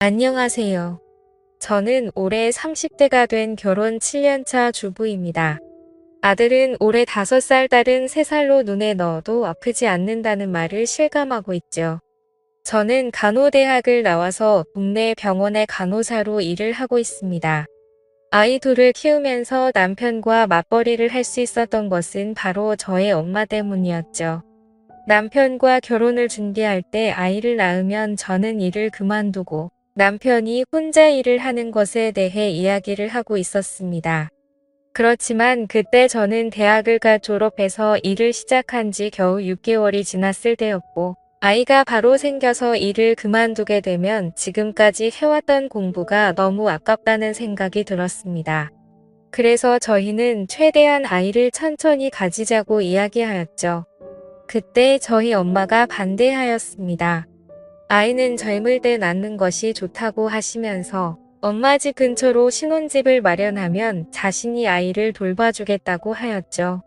안녕하세요. 저는 올해 30대가 된 결혼 7년차 주부입니다. 아들은 올해 5살, 딸은 3살로 눈에 넣어도 아프지 않는다는 말을 실감하고 있죠. 저는 간호대학을 나와서 동네 병원의 간호사로 일을 하고 있습니다. 아이 둘을 키우면서 남편과 맞벌이를 할 수 있었던 것은 바로 저의 엄마 때문이었죠. 남편과 결혼을 준비할 때 아이를 낳으면 저는 일을 그만두고 남편이 혼자 일을 하는 것에 대해 이야기를 하고 있었습니다. 그렇지만 그때 저는 대학을 졸업해서 일을 시작한 지 겨우 6개월이 지났을 때였고, 아이가 바로 생겨서 일을 그만두게 되면 지금까지 해왔던 공부가 너무 아깝다는 생각이 들었습니다. 그래서 저희는 최대한 아이를 천천히 가지자고 이야기하였죠. 그때 저희 엄마가 반대하였습니다. 아이는 젊을 때 낳는 것이 좋다고 하시면서 엄마 집 근처로 신혼집을 마련하면 자신이 아이를 돌봐주겠다고 하였죠.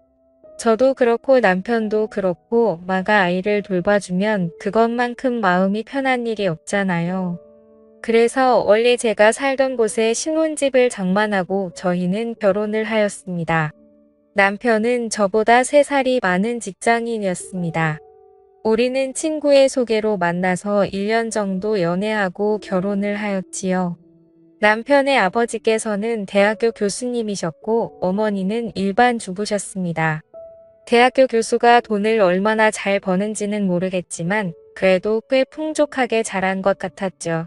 저도 그렇고 남편도 그렇고 엄마가 아이를 돌봐주면 그것만큼 마음이 편한 일이 없잖아요. 그래서 원래 제가 살던 곳에 신혼집을 장만하고 저희는 결혼을 하였습니다. 남편은 저보다 3살이 많은 직장인이었습니다. 우리는 친구의 소개로 만나서 1년 정도 연애하고 결혼을 하였지요. 남편의 아버지께서는 대학교 교수님이셨고 어머니는 일반 주부셨습니다. 대학교 교수가 돈을 얼마나 잘 버는지는 모르겠지만 그래도 꽤 풍족하게 자란 것 같았죠.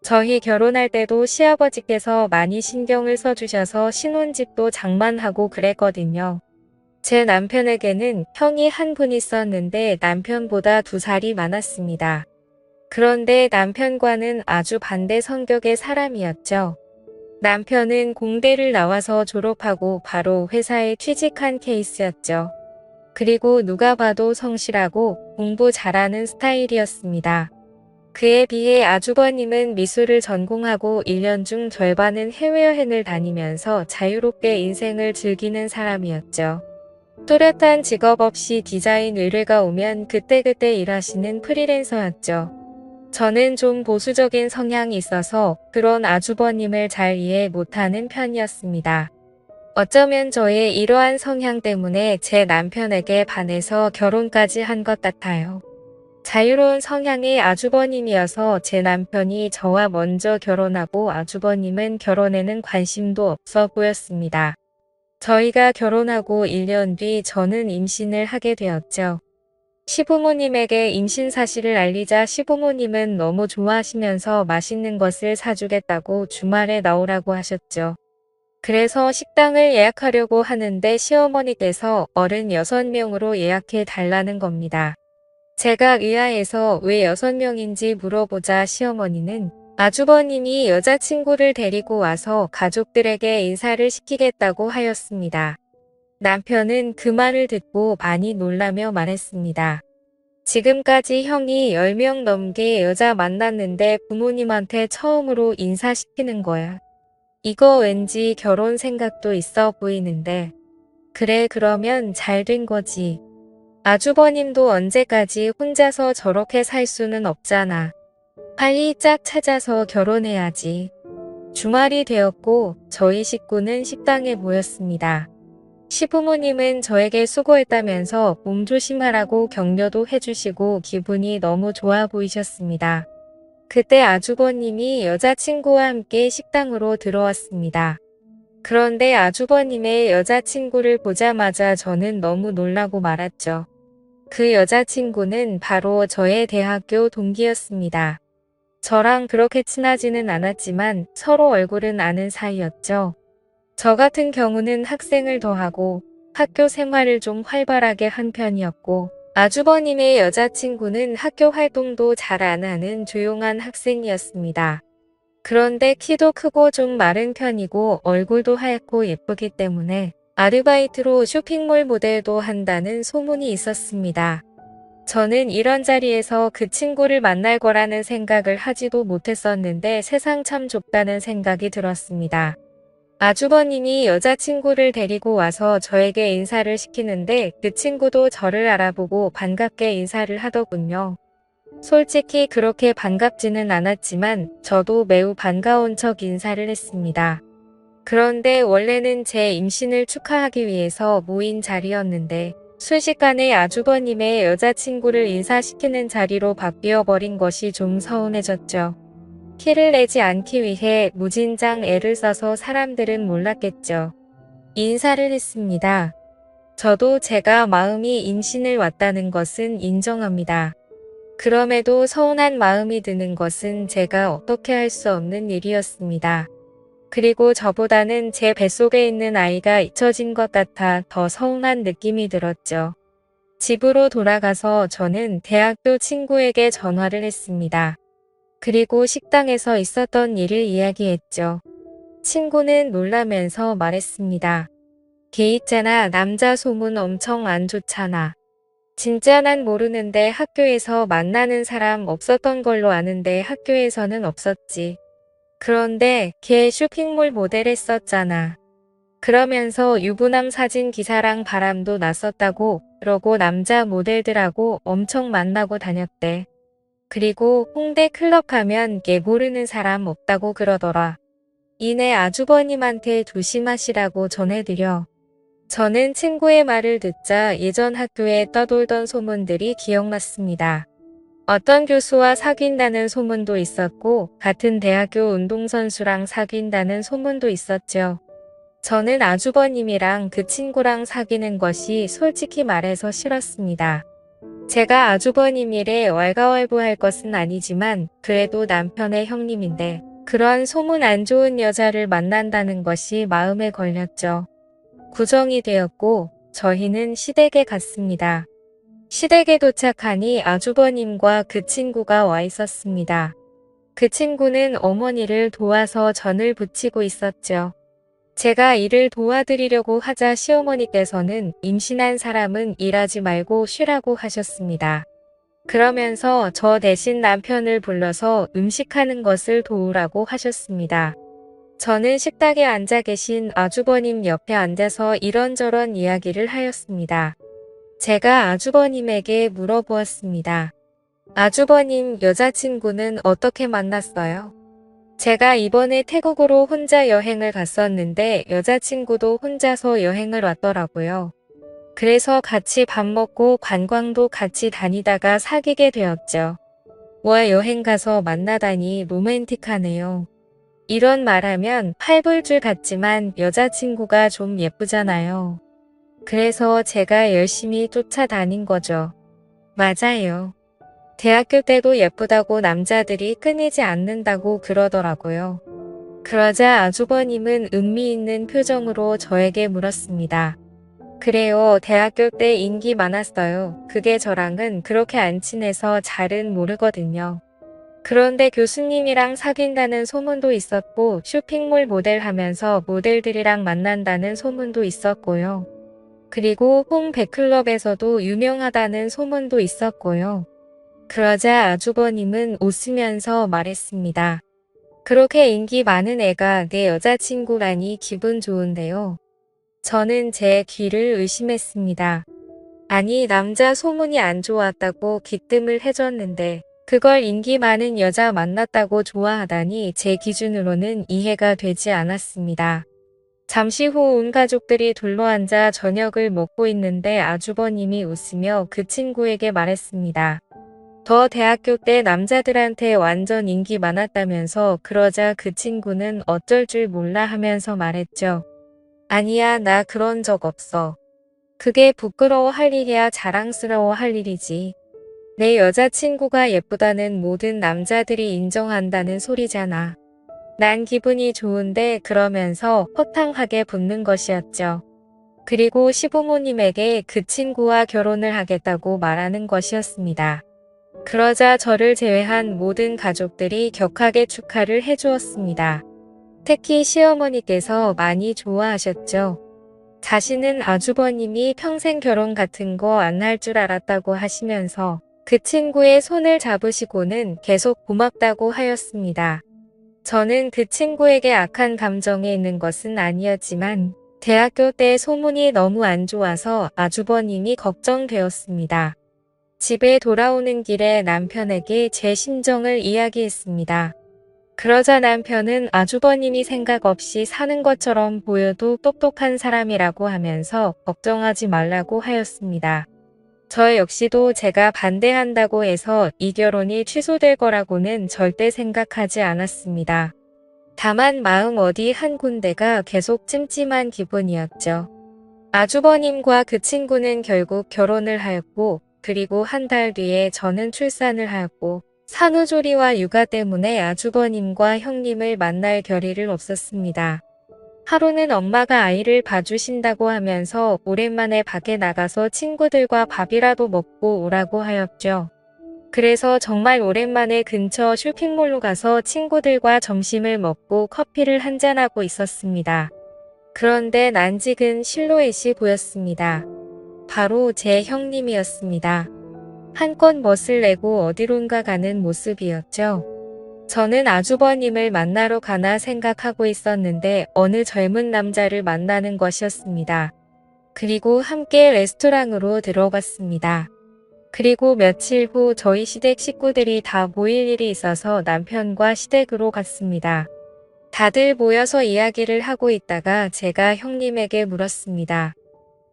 저희 결혼할 때도 시아버지께서 많이 신경을 써주셔서 신혼집도 장만하고 그랬거든요. 제 남편에게는 형이 한 분 있었는데 남편보다 2살이 많았습니다. 그런데 남편과는 아주 반대 성격의 사람이었죠. 남편은 공대를 나와서 졸업하고 바로 회사에 취직한 케이스였죠. 그리고 누가 봐도 성실하고 공부 잘하는 스타일이었습니다. 그에 비해 아주버님은 미술을 전공하고 1년 중 절반은 해외여행을 다니면서 자유롭게 인생을 즐기는 사람이었죠. 뚜렷한 직업 없이 디자인 의뢰가 오면 그때그때 일하시는 프리랜서였죠. 저는 좀 보수적인 성향이 있어서 그런 아주버님을 잘 이해 못하는 편이었습니다. 어쩌면 저의 이러한 성향 때문에 제 남편에게 반해서 결혼까지 한 것 같아요. 자유로운 성향의 아주버님이어서 제 남편이 저와 먼저 결혼하고 아주버님은 결혼에는 관심도 없어 보였습니다. 저희가 결혼하고 1년 뒤 저는 임신을 하게 되었죠. 시부모님에게 임신 사실을 알리자 시부모님은 너무 좋아하시면서 맛있는 것을 사주겠다고 주말에 나오라고 하셨죠. 그래서 식당을 예약하려고 하는데 시어머니께서 어른 6명으로 예약해 달라는 겁니다. 제가 의아해서 왜 6명인지 물어보자 시어머니는 아주버님이 여자친구를 데리고 와서 가족들에게 인사를 시키겠다고 하였습니다. 남편은 그 말을 듣고 많이 놀라며 말했습니다. 지금까지 형이 10명 넘게 여자 만났는데 부모님한테 처음으로 인사시키는 거야. 이거 왠지 결혼 생각도 있어 보이는데. 그래, 그러면 잘 된 거지. 아주버님도 언제까지 혼자서 저렇게 살 수는 없잖아. 빨리 짝 찾아서 결혼해야지. 주말이 되었고 저희 식구는 식당에 모였습니다. 시부모님은 저에게 수고했다면서 몸 조심하라고 격려도 해주시고 기분이 너무 좋아 보이셨습니다. 그때 아주버님이 여자친구와 함께 식당으로 들어왔습니다. 그런데 아주버님의 여자친구를 보자마자 저는 너무 놀라고 말았죠. 그 여자친구는 바로 저의 대학교 동기였습니다. 저랑 그렇게 친하지는 않았지만 서로 얼굴은 아는 사이였죠. 저 같은 경우는 학생을 더하고 학교 생활을 좀 활발하게 한 편이었고 아주버님의 여자친구는 학교 활동도 잘 안 하는 조용한 학생이었습니다. 그런데 키도 크고 좀 마른 편이고 얼굴도 하얗고 예쁘기 때문에 아르바이트로 쇼핑몰 모델도 한다는 소문이 있었습니다. 저는 이런 자리에서 그 친구를 만날 거라는 생각을 하지도 못했었는데 세상 참 좁다는 생각이 들었습니다. 아주버님이 여자친구를 데리고 와서 저에게 인사를 시키는데 그 친구도 저를 알아보고 반갑게 인사를 하더군요. 솔직히 그렇게 반갑지는 않았지만 저도 매우 반가운 척 인사를 했습니다. 그런데 원래는 제 임신을 축하하기 위해서 모인 자리였는데 순식간에 아주버님의 여자친구를 인사시키는 자리로 바뀌어버린 것이 좀 서운해졌죠. 티를 내지 않기 위해 무진장 애를 써서 사람들은 몰랐겠죠. 인사를 했습니다. 저도 제가 마음이 임신을 왔다는 것은 인정합니다. 그럼에도 서운한 마음이 드는 것은 제가 어떻게 할 수 없는 일이었습니다. 그리고 저보다는 제 뱃속에 있는 아이가 잊혀진 것 같아 더 서운한 느낌이 들었죠. 집으로 돌아가서 저는 대학교 친구에게 전화를 했습니다. 그리고 식당에서 있었던 일을 이야기했죠. 친구는 놀라면서 말했습니다. 걔 있잖아, 남자 소문 엄청 안 좋잖아. 진짜 난 모르는데 학교에서 만나는 사람 없었던 걸로 아는데 학교에서는 없었지. 그런데 걔 쇼핑몰 모델 했었잖아. 그러면서 유부남 사진 기사랑 바람도 났었다고, 그러고 남자 모델들하고 엄청 만나고 다녔대. 그리고 홍대 클럽 가면 걔 모르는 사람 없다고 그러더라. 이내 아주버님한테 조심하시라고 전해드려. 저는 친구의 말을 듣자 예전 학교에 떠돌던 소문들이 기억났습니다. 어떤 교수와 사귄다는 소문도 있었고 같은 대학교 운동선수랑 사귄다는 소문도 있었죠. 저는 아주버님이랑 그 친구랑 사귀는 것이 솔직히 말해서 싫었습니다. 제가 아주버님 일에 왈가왈부할 것은 아니지만 그래도 남편의 형님인데 그런 소문 안 좋은 여자를 만난다는 것이 마음에 걸렸죠. 구정이 되었고 저희는 시댁에 갔습니다. 시댁에 도착하니 아주버님과 그 친구가 와 있었습니다. 그 친구는 어머니를 도와서 전을 부치고 있었죠. 제가 일을 도와드리려고 하자 시어머니께서는 임신한 사람은 일하지 말고 쉬라고 하셨습니다. 그러면서 저 대신 남편을 불러서 음식하는 것을 도우라고 하셨습니다. 저는 식탁에 앉아 계신 아주버님 옆에 앉아서 이런저런 이야기를 하였습니다. 제가 아주버님에게 물어보았습니다. 아주버님 여자친구는 어떻게 만났어요? 제가 이번에 태국으로 혼자 여행을 갔었는데 여자친구도 혼자서 여행을 왔더라고요. 그래서 같이 밥 먹고 관광도 같이 다니다가 사귀게 되었죠. 와, 여행 가서 만나다니 로맨틱하네요. 이런 말하면 팔불줄 같지만 여자친구가 좀 예쁘잖아요. 그래서 제가 열심히 쫓아다닌 거죠. 맞아요. 대학교 때도 예쁘다고 남자들이 끊이지 않는다고 그러더라고요. 그러자 아주버님은 의미 있는 표정으로 저에게 물었습니다. 그래요, 대학교 때 인기 많았어요. 그게 저랑은 그렇게 안 친해서 잘은 모르거든요. 그런데 교수님이랑 사귄다는 소문도 있었고 쇼핑몰 모델 하면서 모델들이랑 만난다는 소문도 있었고요. 그리고 홍백클럽에서도 유명하다는 소문도 있었고요. 그러자 아주버님은 웃으면서 말했습니다. 그렇게 인기 많은 애가 내 여자친구라니 기분 좋은데요. 저는 제 귀를 의심했습니다. 아니, 남자 소문이 안 좋았다고 기뜸을 해줬는데 그걸 인기 많은 여자 만났다고 좋아하다니 제 기준으로는 이해가 되지 않았습니다. 잠시 후 온 가족들이 둘러앉아 저녁을 먹고 있는데 아주버님이 웃으며 그 친구에게 말했습니다. 더 대학교 때 남자들한테 완전 인기 많았다면서. 그러자 그 친구는 어쩔 줄 몰라 하면서 말했죠. 아니야, 나 그런 적 없어. 그게 부끄러워할 일이야 자랑스러워할 일이지. 내 여자친구가 예쁘다는 모든 남자들이 인정한다는 소리잖아. 난 기분이 좋은데 그러면서 허탕하게 붙는 것이었죠. 그리고 시부모님에게 그 친구와 결혼을 하겠다고 말하는 것이었습니다. 그러자 저를 제외한 모든 가족들이 격하게 축하를 해주었습니다. 특히 시어머니께서 많이 좋아하셨죠. 자신은 아주버님이 평생 결혼 같은 거 안 할 줄 알았다고 하시면서 그 친구의 손을 잡으시고는 계속 고맙다고 하였습니다. 저는 그 친구에게 악한 감정이 있는 것은 아니었지만 대학교 때 소문이 너무 안 좋아서 아주버님이 걱정되었습니다. 집에 돌아오는 길에 남편에게 제 심정을 이야기했습니다. 그러자 남편은 아주버님이 생각 없이 사는 것처럼 보여도 똑똑한 사람이라고 하면서 걱정하지 말라고 하였습니다. 저 역시도 제가 반대한다고 해서 이 결혼이 취소될 거라고는 절대 생각하지 않았습니다. 다만 마음 어디 한 군데가 계속 찜찜한 기분이었죠. 아주버님과 그 친구는 결국 결혼을 하였고, 그리고 한 달 뒤에 저는 출산을 하였고, 산후조리와 육아 때문에 아주버님과 형님을 만날 결의를 없었습니다. 하루는 엄마가 아이를 봐주신다고 하면서 오랜만에 밖에 나가서 친구들과 밥이라도 먹고 오라고 하였죠. 그래서 정말 오랜만에 근처 쇼핑몰로 가서 친구들과 점심을 먹고 커피를 한잔하고 있었습니다. 그런데 난직은 실루엣이 보였습니다. 바로 제 형님이었습니다. 한껏 멋을 내고 어디론가 가는 모습이었죠. 저는 아주버님을 만나러 가나 생각하고 있었는데 어느 젊은 남자를 만나는 것이었습니다. 그리고 함께 레스토랑으로 들어갔습니다. 그리고 며칠 후 저희 시댁 식구들이 다 모일 일이 있어서 남편과 시댁으로 갔습니다. 다들 모여서 이야기를 하고 있다가 제가 형님에게 물었습니다.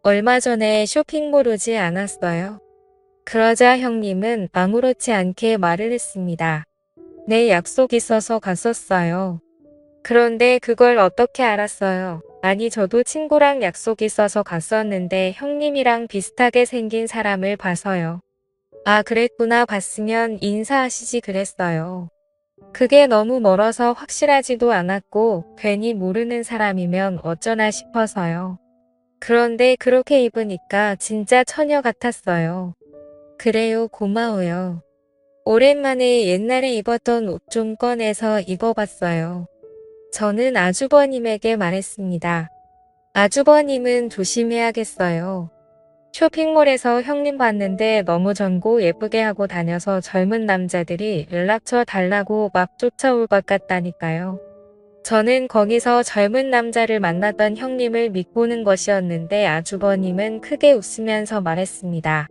얼마 전에 쇼핑몰 오지 않았어요? 그러자 형님은 아무렇지 않게 말을 했습니다. 네, 약속 있어서 갔었어요. 그런데 그걸 어떻게 알았어요? 아니, 저도 친구랑 약속 있어서 갔었는데 형님이랑 비슷하게 생긴 사람을 봐서요. 아, 그랬구나. 봤으면 인사하시지 그랬어요. 그게 너무 멀어서 확실하지도 않았고 괜히 모르는 사람이면 어쩌나 싶어서요. 그런데 그렇게 입으니까 진짜 처녀 같았어요. 그래요, 고마워요. 오랜만에 옛날에 입었던 옷 좀 꺼내서 입어봤어요. 저는 아주버님에게 말했습니다. 아주버님은 조심해야겠어요. 쇼핑몰에서 형님 봤는데 너무 젊고 예쁘게 하고 다녀서 젊은 남자들이 연락처 달라고 막 쫓아올 것 같다니까요. 저는 거기서 젊은 남자를 만났던 형님을 믿고는 것이었는데 아주버님은 크게 웃으면서 말했습니다.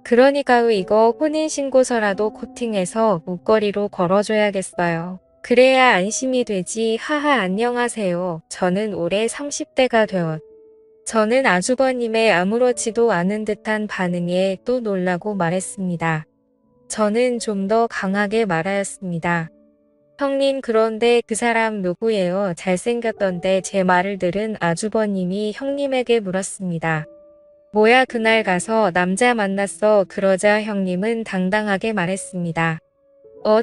그러니까요, 이거 혼인신고서라도 코팅해서 목걸이로 걸어줘야겠어요. 그래야 안심이 되지. 하하, 안녕하세요. 저는 올해 30대가 되었. 저는 아주버님의 아무렇지도 않은 듯한 반응에 또 놀라고 말했습니다. 저는 좀 더 강하게 말하였습니다. 형님, 그런데 그 사람 누구예요? 잘생겼던데. 제 말을 들은 아주버님이 형님에게 물었습니다. 뭐야, 그날 가서 남자 만났어. 그러자 형님은 당당하게 말했습니다.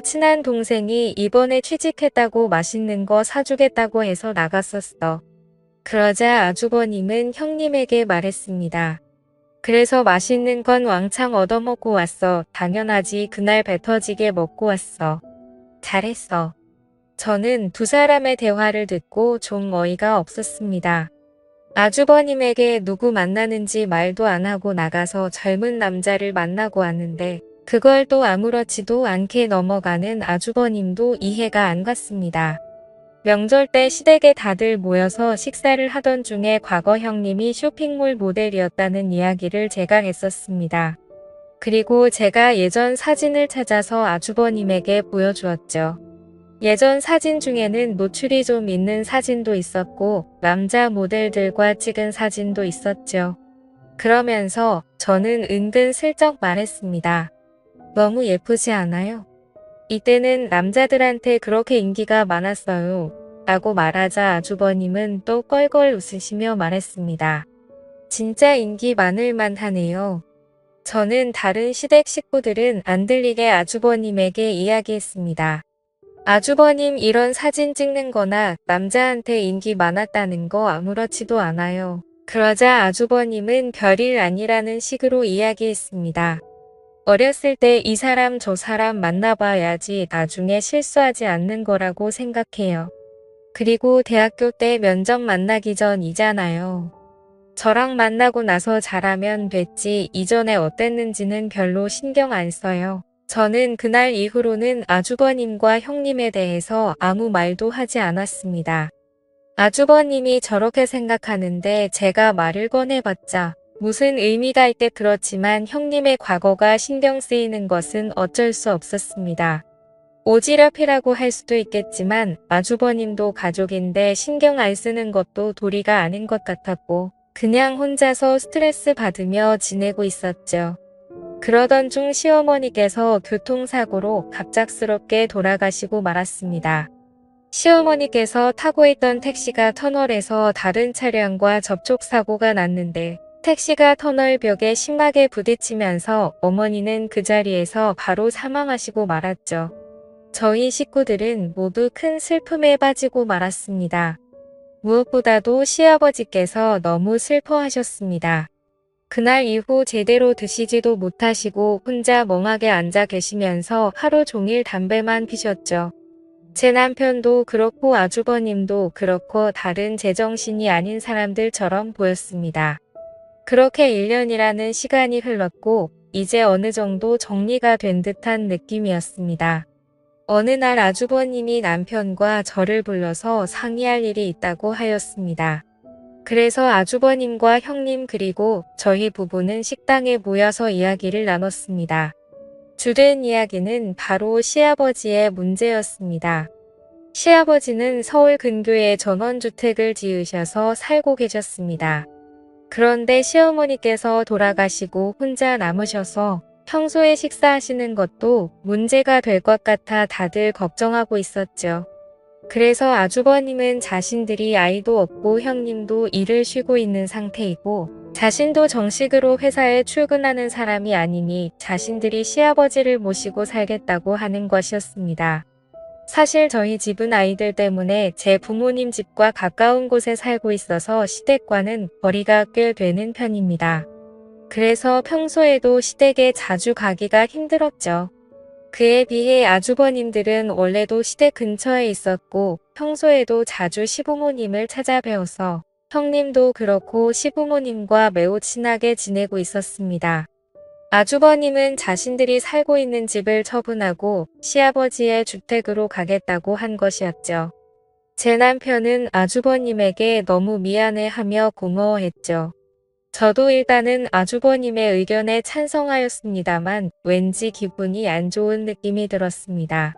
친한 동생이 이번에 취직했다고 맛있는 거 사주겠다고 해서 나갔었어. 그러자 아주버님은 형님에게 말했습니다. 그래서 맛있는 건 왕창 얻어먹고 왔어. 당연하지. 그날 배 터지게 먹고 왔어. 잘했어. 저는 두 사람의 대화를 듣고 좀 어이가 없었습니다. 아주버님에게 누구 만나는지 말도 안 하고 나가서 젊은 남자를 만나고 왔는데 그걸 또 아무렇지도 않게 넘어가는 아주버님도 이해가 안 갔습니다. 명절 때 시댁에 다들 모여서 식사를 하던 중에 과거 형님이 쇼핑몰 모델이었다는 이야기를 제가 했었습니다. 그리고 제가 예전 사진을 찾아서 아주버님에게 보여주었죠. 예전 사진 중에는 노출이 좀 있는 사진도 있었고 남자 모델들과 찍은 사진도 있었죠. 그러면서 저는 은근 슬쩍 말했습니다. 너무 예쁘지 않아요? 이때는 남자들한테 그렇게 인기가 많았어요. 라고 말하자 아주버님은 또 껄껄 웃으시며 말했습니다. 진짜 인기 많을 만하네요. 저는 다른 시댁 식구들은 안 들리게 아주버님에게 이야기했습니다. 아주버님, 이런 사진 찍는 거나 남자한테 인기 많았다는 거 아무렇지도 않아요. 그러자 아주버님은 별일 아니라는 식으로 이야기했습니다. 어렸을 때 이 사람 저 사람 만나봐야지 나중에 실수하지 않는 거라고 생각해요. 그리고 대학교 때 면접 만나기 전이잖아요. 저랑 만나고 나서 잘하면 됐지 이전에 어땠는지는 별로 신경 안 써요. 저는 그날 이후로는 아주버님과 형님에 대해서 아무 말도 하지 않았습니다. 아주버님이 저렇게 생각하는데 제가 말을 꺼내봤자 무슨 의미가 있대 그렇지만 형님의 과거가 신경 쓰이는 것은 어쩔 수 없었습니다. 오지랖이라고 할 수도 있겠지만 아주버님도 가족인데 신경 안 쓰는 것도 도리가 아닌 것 같았고 그냥 혼자서 스트레스 받으며 지내고 있었죠. 그러던 중 시어머니께서 교통사고로 갑작스럽게 돌아가시고 말았습니다. 시어머니께서 타고 있던 택시가 터널에서 다른 차량과 접촉사고가 났는데 택시가 터널 벽에 심하게 부딪히면서 어머니는 그 자리에서 바로 사망하시고 말았죠. 저희 식구들은 모두 큰 슬픔에 빠지고 말았습니다. 무엇보다도 시아버지께서 너무 슬퍼하셨습니다. 그날 이후 제대로 드시지도 못하시고 혼자 멍하게 앉아 계시면서 하루 종일 담배만 피셨죠. 제 남편도 그렇고 아주버님도 그렇고 다른 제정신이 아닌 사람들처럼 보였습니다. 그렇게 1년이라는 시간이 흘렀고 이제 어느 정도 정리가 된 듯한 느낌이었습니다. 어느 날 아주버님이 남편과 저를 불러서 상의할 일이 있다고 하였습니다. 그래서 아주버님과 형님 그리고 저희 부부는 식당에 모여서 이야기를 나눴습니다. 주된 이야기는 바로 시아버지의 문제였습니다. 시아버지는 서울 근교에 전원주택을 지으셔서 살고 계셨습니다. 그런데 시어머니께서 돌아가시고 혼자 남으셔서 평소에 식사하시는 것도 문제가 될 것 같아 다들 걱정하고 있었죠. 그래서 아주버님은 자신들이 아이도 없고 형님도 일을 쉬고 있는 상태이고 자신도 정식으로 회사에 출근하는 사람이 아니니 자신들이 시아버지를 모시고 살겠다고 하는 것이었습니다. 사실 저희 집은 아이들 때문에 제 부모님 집과 가까운 곳에 살고 있어서 시댁과는 거리가 꽤 되는 편입니다. 그래서 평소에도 시댁에 자주 가기가 힘들었죠. 그에 비해 아주버님들은 원래도 시댁 근처에 있었고 평소에도 자주 시부모님을 찾아뵈어서 형님도 그렇고 시부모님과 매우 친하게 지내고 있었습니다. 아주버님은 자신들이 살고 있는 집을 처분하고 시아버지의 주택으로 가겠다고 한 것이었죠. 제 남편은 아주버님에게 너무 미안해하며 고마워했죠. 저도 일단은 아주버님의 의견에 찬성하였습니다만 왠지 기분이 안 좋은 느낌이 들었습니다.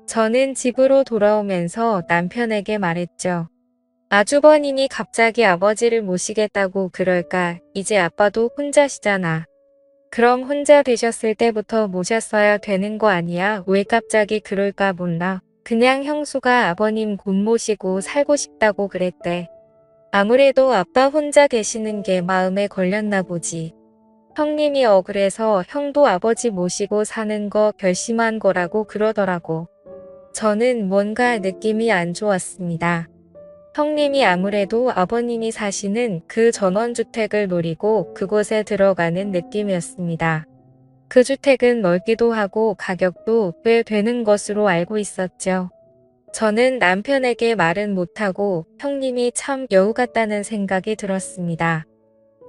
저는 집으로 돌아오면서 남편에게 말했죠. 아주버님이 갑자기 아버지를 모시겠다고 그럴까? 이제 아빠도 혼자시잖아. 그럼 혼자 되셨을 때부터 모셨어야 되는 거 아니야? 왜 갑자기 그럴까 몰라. 그냥 형수가 아버님 곧 모시고 살고 싶다고 그랬대. 아무래도 아빠 혼자 계시는 게 마음에 걸렸나 보지. 형님이 억울해서 형도 아버지 모시고 사는 거 결심한 거라고 그러더라고. 저는 뭔가 느낌이 안 좋았습니다. 형님이 아무래도 아버님이 사시는 그 전원주택을 노리고 그곳에 들어가는 느낌이었습니다. 그 주택은 넓기도 하고 가격도 꽤 되는 것으로 알고 있었죠. 저는 남편에게 말은 못하고 형님이 참 여우 같다는 생각이 들었습니다.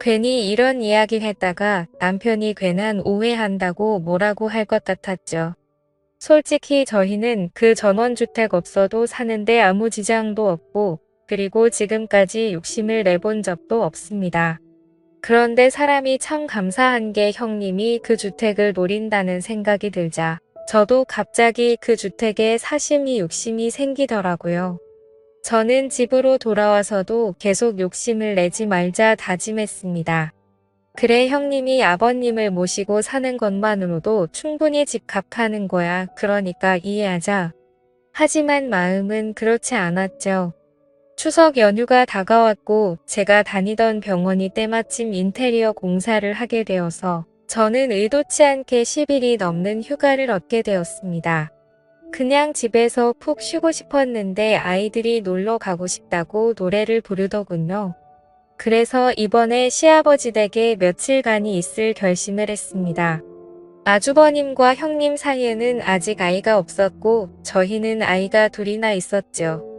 괜히 이런 이야기 했다가 남편이 괜한 오해한다고 뭐라고 할 것 같았죠. 솔직히 저희는 그 전원주택 없어도 사는데 아무 지장도 없고 그리고 지금까지 욕심을 내본 적도 없습니다. 그런데 사람이 참 감사한 게 형님이 그 주택을 노린다는 생각이 들자 저도 갑자기 그 주택에 사심이 욕심이 생기더라고요. 저는 집으로 돌아와서도 계속 욕심을 내지 말자 다짐했습니다. 그래 형님이 아버님을 모시고 사는 것만으로도 충분히 집값하는 거야. 그러니까 이해하자. 하지만 마음은 그렇지 않았죠. 추석 연휴가 다가왔고 제가 다니던 병원이 때마침 인테리어 공사를 하게 되어서 저는 의도치 않게 10일이 넘는 휴가를 얻게 되었습니다. 그냥 집에서 푹 쉬고 싶었는데 아이들이 놀러 가고 싶다고 노래를 부르더군요. 그래서 이번에 시아버지 댁에 며칠간이 있을 결심을 했습니다. 아주버님과 형님 사이에는 아직 아이가 없었고 저희는 아이가 둘이나 있었죠.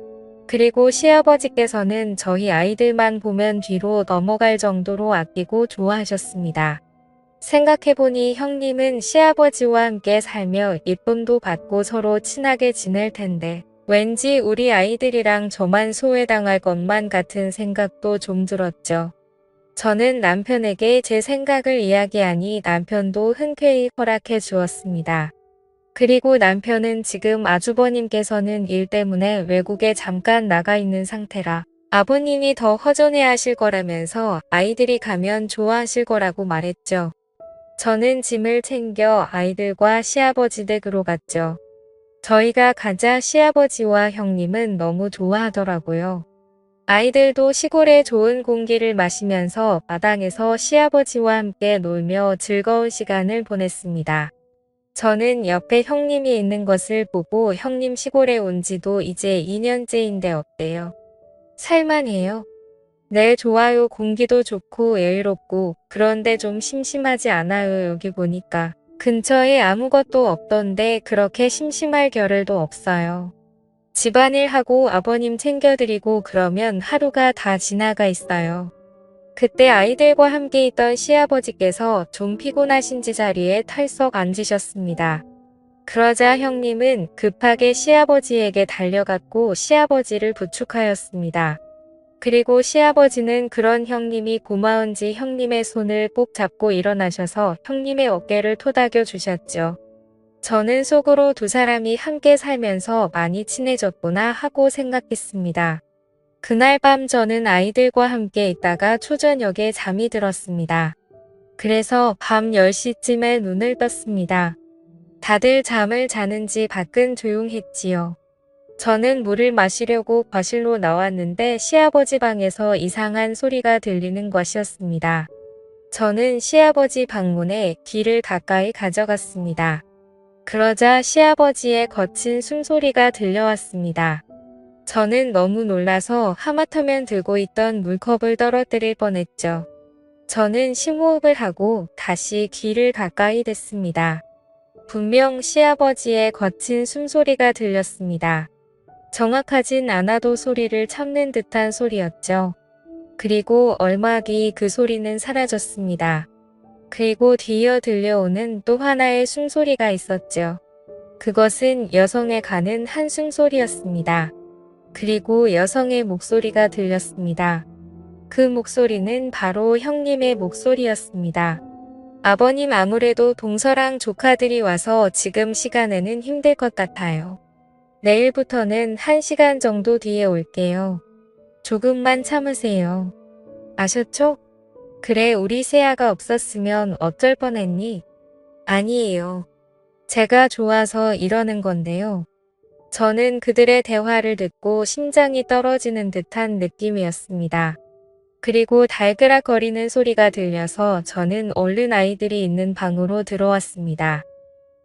그리고 시아버지께서는 저희 아이들만 보면 뒤로 넘어갈 정도로 아끼고 좋아하셨습니다. 생각해보니 형님은 시아버지와 함께 살며 예쁨도 받고 서로 친하게 지낼 텐데 왠지 우리 아이들이랑 저만 소외당할 것만 같은 생각도 좀 들었죠. 저는 남편에게 제 생각을 이야기하니 남편도 흔쾌히 허락해 주었습니다. 그리고 남편은 지금 아주버님께서는 일 때문에 외국에 잠깐 나가 있는 상태라 아버님이 더 허전해 하실 거라면서 아이들이 가면 좋아하실 거라고 말했죠. 저는 짐을 챙겨 아이들과 시아버지 댁으로 갔죠. 저희가 가자 시아버지와 형님은 너무 좋아하더라고요. 아이들도 시골의 좋은 공기를 마시면서 마당에서 시아버지와 함께 놀며 즐거운 시간을 보냈습니다. 저는 옆에 형님이 있는 것을 보고 형님 시골에 온 지도 이제 2년째인데 어때요? 살만해요. 네, 좋아요. 공기도 좋고 여유롭고 그런데 좀 심심하지 않아요. 여기 보니까 근처에 아무것도 없던데 그렇게 심심할 겨를도 없어요. 집안일하고 아버님 챙겨드리고 그러면 하루가 다 지나가 있어요. 그때 아이들과 함께 있던 시아버지께서 좀 피곤하신지 자리에 털썩 앉으셨습니다. 그러자 형님은 급하게 시아버지에게 달려갔고 시아버지를 부축하였습니다. 그리고 시아버지는 그런 형님이 고마운지 형님의 손을 꼭 잡고 일어나셔서 형님의 어깨를 토닥여 주셨죠. 저는 속으로 두 사람이 함께 살면서 많이 친해졌구나 하고 생각했습니다. 그날 밤 저는 아이들과 함께 있다가 초저녁에 잠이 들었습니다. 그래서 밤 10시쯤에 눈을 떴습니다. 다들 잠을 자는지 밖은 조용했지요. 저는 물을 마시려고 거실로 나왔는데 시아버지 방에서 이상한 소리가 들리는 것이었습니다. 저는 시아버지 방문에 귀를 가까이 가져갔습니다. 그러자 시아버지의 거친 숨소리가 들려왔습니다. 저는 너무 놀라서 하마터면 들고 있던 물컵을 떨어뜨릴 뻔했죠. 저는 심호흡을 하고 다시 귀를 가까이 댔습니다. 분명 시아버지의 거친 숨소리가 들렸습니다. 정확하진 않아도 소리를 참는 듯한 소리였죠. 그리고 얼마 뒤 그 소리는 사라졌습니다. 그리고 뒤이어 들려오는 또 하나의 숨소리가 있었죠. 그것은 여성의 가는 한숨 소리였습니다. 그리고 여성의 목소리가 들렸습니다. 그 목소리는 바로 형님의 목소리였습니다. 아버님 아무래도 동서랑 조카들이 와서 지금 시간에는 힘들 것 같아요. 내일부터는 1시간 정도 뒤에 올게요. 조금만 참으세요. 아셨죠? 그래, 우리 세아가 없었으면 어쩔 뻔했니? 아니에요. 제가 좋아서 이러는 건데요. 저는 그들의 대화를 듣고 심장이 떨어지는 듯한 느낌이었습니다. 그리고 달그락거리는 소리가 들려서 저는 얼른 아이들이 있는 방으로 들어왔습니다.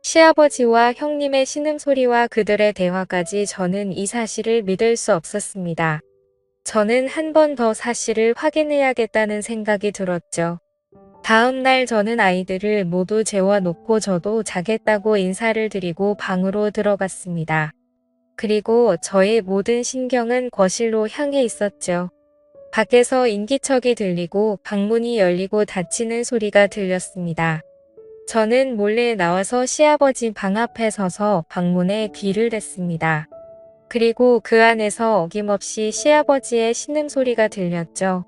시아버지와 형님의 신음소리와 그들의 대화까지 저는 이 사실을 믿을 수 없었습니다. 저는 한 번 더 사실을 확인해야겠다는 생각이 들었죠. 다음 날 저는 아이들을 모두 재워놓고 저도 자겠다고 인사를 드리고 방으로 들어갔습니다. 그리고 저의 모든 신경은 거실로 향해 있었죠. 밖에서 인기척이 들리고 방문이 열리고 닫히는 소리가 들렸습니다. 저는 몰래 나와서 시아버지 방 앞에 서서 방문에 귀를 댔습니다. 그리고 그 안에서 어김없이 시아버지의 신음소리가 들렸죠.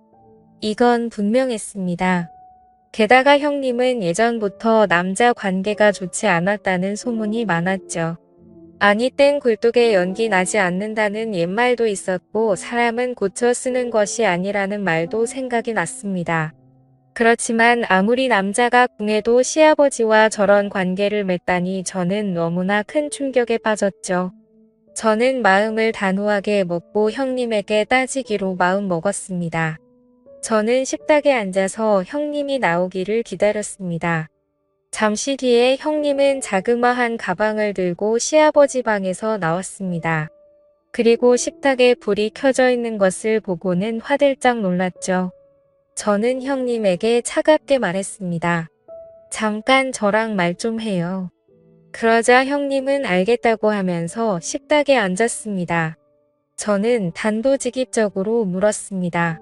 이건 분명했습니다. 게다가 형님은 예전부터 남자 관계가 좋지 않았다는 소문이 많았죠. 아니 땡 굴뚝에 연기 나지 않는다는 옛말도 있었고 사람은 고쳐 쓰는 것이 아니라는 말도 생각이 났습니다. 그렇지만 아무리 남자가 궁해도 시아버지와 저런 관계를 맺다니 저는 너무나 큰 충격에 빠졌죠. 저는 마음을 단호하게 먹고 형님에게 따지기로 마음 먹었습니다. 저는 식탁에 앉아서 형님이 나오기를 기다렸습니다. 잠시 뒤에 형님은 자그마한 가방을 들고 시아버지 방에서 나왔습니다. 그리고 식탁에 불이 켜져 있는 것을 보고는 화들짝 놀랐죠. 저는 형님에게 차갑게 말했습니다. 잠깐 저랑 말 좀 해요. 그러자 형님은 알겠다고 하면서 식탁에 앉았습니다. 저는 단도직입적으로 물었습니다.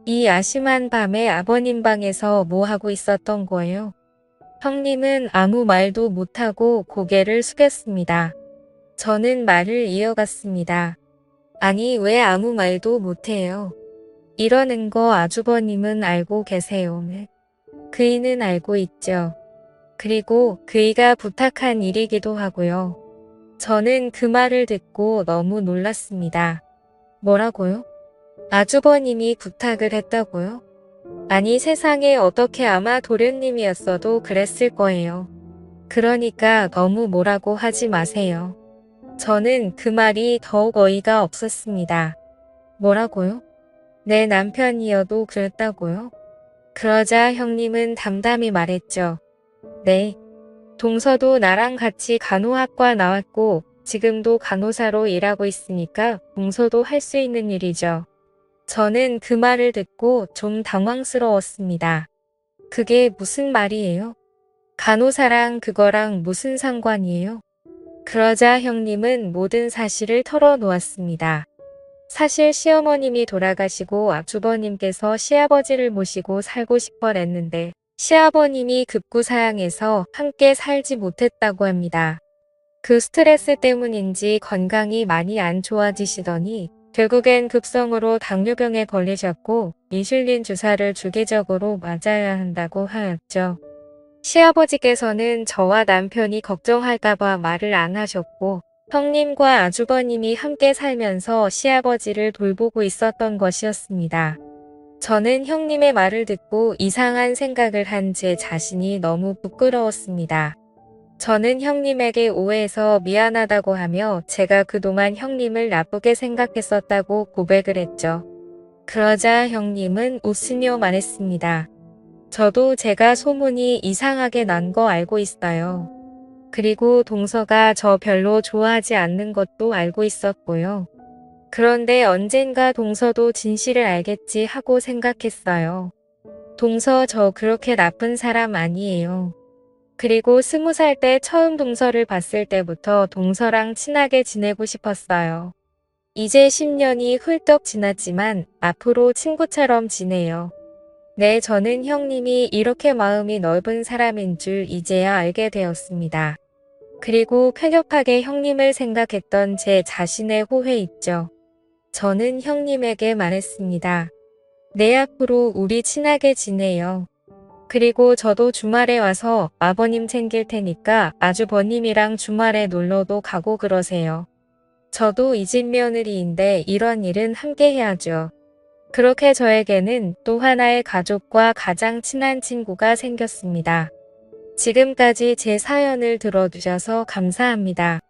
이 야심한 밤에 아버님 방에서 뭐 하고 있었던 거예요? 형님은 아무 말도 못하고 고개를 숙였습니다. 저는 말을 이어갔습니다. 아니 왜 아무 말도 못해요? 이러는 거 아주버님은 알고 계세요. 그이는 알고 있죠. 그리고 그이가 부탁한 일이기도 하고요. 저는 그 말을 듣고 너무 놀랐습니다. 뭐라고요? 아주버님이 부탁을 했다고요? 아니 세상에 어떻게 아마 도련님이었어도 그랬을 거예요. 그러니까 너무 뭐라고 하지 마세요. 저는 그 말이 더욱 어이가 없었습니다. 뭐라고요? 내 남편이어도 그랬다고요? 그러자 형님은 담담히 말했죠. 네. 동서도 나랑 같이 간호학과 나왔고 지금도 간호사로 일하고 있으니까 동서도 할 수 있는 일이죠. 저는 그 말을 듣고 좀 당황스러웠습니다. 그게 무슨 말이에요? 간호사랑 그거랑 무슨 상관이에요? 그러자 형님은 모든 사실을 털어놓았습니다. 사실 시어머님이 돌아가시고 아주버님께서 시아버지를 모시고 살고 싶어했는데 시아버님이 급구사양해서 함께 살지 못했다고 합니다. 그 스트레스 때문인지 건강이 많이 안 좋아지시더니 결국엔 급성으로 당뇨병에 걸리셨고 인슐린 주사를 주기적으로 맞아야 한다고 하였죠. 시아버지께서는 저와 남편이 걱정할까봐 말을 안 하셨고 형님과 아주버님이 함께 살면서 시아버지를 돌보고 있었던 것이었습니다. 저는 형님의 말을 듣고 이상한 생각을 한 제 자신이 너무 부끄러웠습니다. 저는 형님에게 오해해서 미안하다고 하며 제가 그동안 형님을 나쁘게 생각했었다고 고백을 했죠. 그러자 형님은 웃으며 말했습니다. 저도 제가 소문이 이상하게 난 거 알고 있어요. 그리고 동서가 저 별로 좋아하지 않는 것도 알고 있었고요. 그런데 언젠가 동서도 진실을 알겠지 하고 생각했어요. 동서 저 그렇게 나쁜 사람 아니에요. 그리고 20살 때 처음 동서를 봤을 때부터 동서랑 친하게 지내고 싶었어요. 이제 10년이 훌쩍 지났지만 앞으로 친구처럼 지내요. 네, 저는 형님이 이렇게 마음이 넓은 사람인 줄 이제야 알게 되었습니다. 그리고 쾌격하게 형님을 생각했던 제 자신의 후회 있죠. 저는 형님에게 말했습니다. 네, 앞으로 우리 친하게 지내요. 그리고 저도 주말에 와서 아버님 챙길 테니까 아주버님이랑 주말에 놀러도 가고 그러세요. 저도 이 집 며느리인데 이런 일은 함께 해야죠. 그렇게 저에게는 또 하나의 가족과 가장 친한 친구가 생겼습니다. 지금까지 제 사연을 들어주셔서 감사합니다.